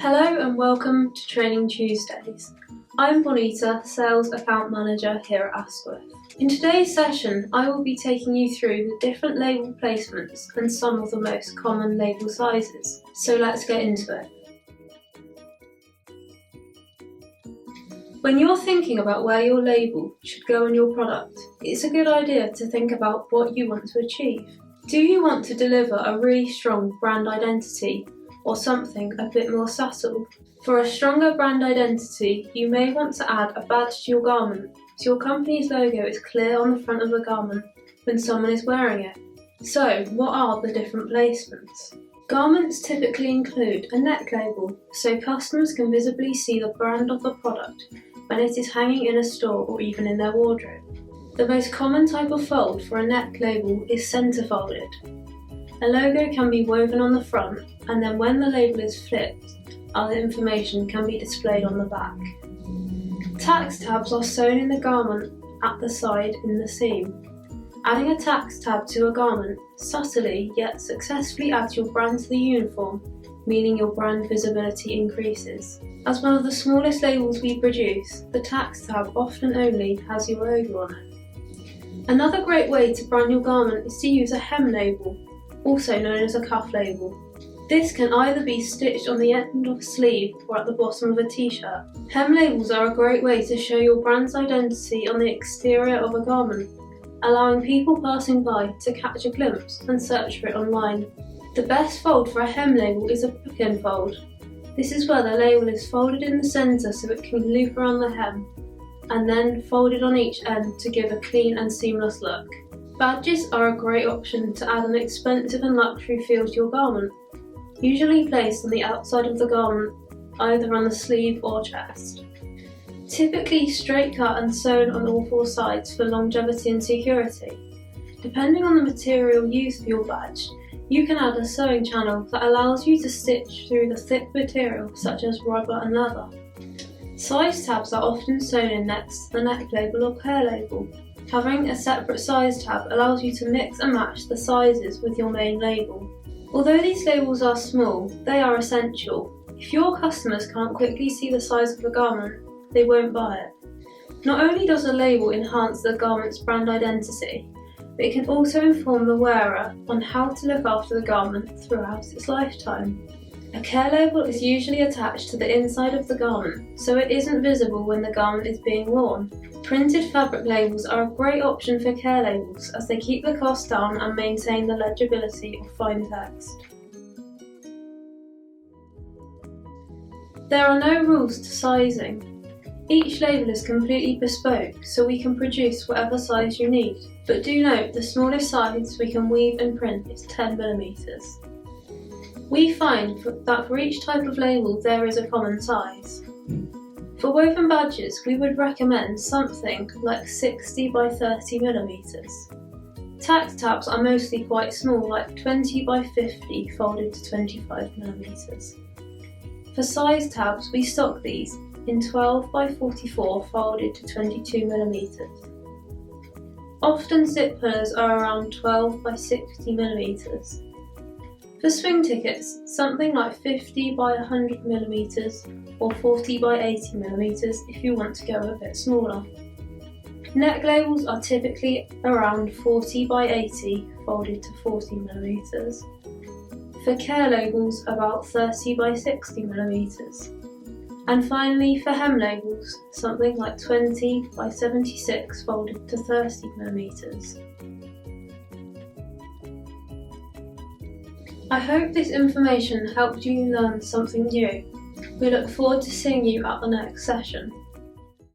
Hello and welcome to Training Tuesdays. I'm Bonita, Sales Account Manager here at Asquith. In today's session, I will be taking you through the different label placements and some of the most common label sizes. So let's get into it. When you're thinking about where your label should go on your product, it's a good idea to think about what you want to achieve. Do you want to deliver a really strong brand identity or something a bit more subtle? For a stronger brand identity, you may want to add a badge to your garment so your company's logo is clear on the front of the garment when someone is wearing it. So, what are the different placements? Garments typically include a neck label so customers can visibly see the brand of the product when it is hanging in a store or even in their wardrobe. The most common type of fold for a neck label is centre folded. A logo can be woven on the front, and then when the label is flipped, other information can be displayed on the back. Tax tabs are sewn in the garment at the side in the seam. Adding a tax tab to a garment subtly yet successfully adds your brand to the uniform, meaning your brand visibility increases. As one of the smallest labels we produce, the tax tab often only has your logo on it. Another great way to brand your garment is to use a hem label, also known as a cuff label. This can either be stitched on the end of a sleeve or at the bottom of a t-shirt. Hem labels are a great way to show your brand's identity on the exterior of a garment, allowing people passing by to catch a glimpse and search for it online. The best fold for a hem label is a bookend fold. This is where the label is folded in the centre so it can loop around the hem, and then folded on each end to give a clean and seamless look. Badges are a great option to add an expensive and luxury feel to your garment, usually placed on the outside of the garment, either on the sleeve or chest. Typically straight cut and sewn on all four sides for longevity and security. Depending on the material used for your badge, you can add a sewing channel that allows you to stitch through the thick material such as rubber and leather. Size tabs are often sewn in next to the neck label or hair label. Having a separate size tab allows you to mix and match the sizes with your main label. Although these labels are small, they are essential. If your customers can't quickly see the size of a garment, they won't buy it. Not only does a label enhance the garment's brand identity, but it can also inform the wearer on how to look after the garment throughout its lifetime. A care label is usually attached to the inside of the garment, so it isn't visible when the garment is being worn. Printed fabric labels are a great option for care labels as they keep the cost down and maintain the legibility of fine text. There are no rules to sizing. Each label is completely bespoke, so we can produce whatever size you need. But do note, the smallest size we can weave and print is 10mm. We find that for each type of label there is a common size. For woven badges, we would recommend something like 60 by 30mm. Tax tabs are mostly quite small, like 20 by 50 folded to 25mm. For size tabs, we stock these in 12 by 44 folded to 22mm. Often zip pullers are around 12 by 60mm. For swing tickets, something like 50 by 100mm or 40 by 80mm if you want to go a bit smaller. Neck labels are typically around 40 by 80 folded to 40mm. For care labels, about 30 by 60mm. And finally, for hem labels, something like 20 by 76 folded to 30mm. I hope this information helped you learn something new. We look forward to seeing you at the next session.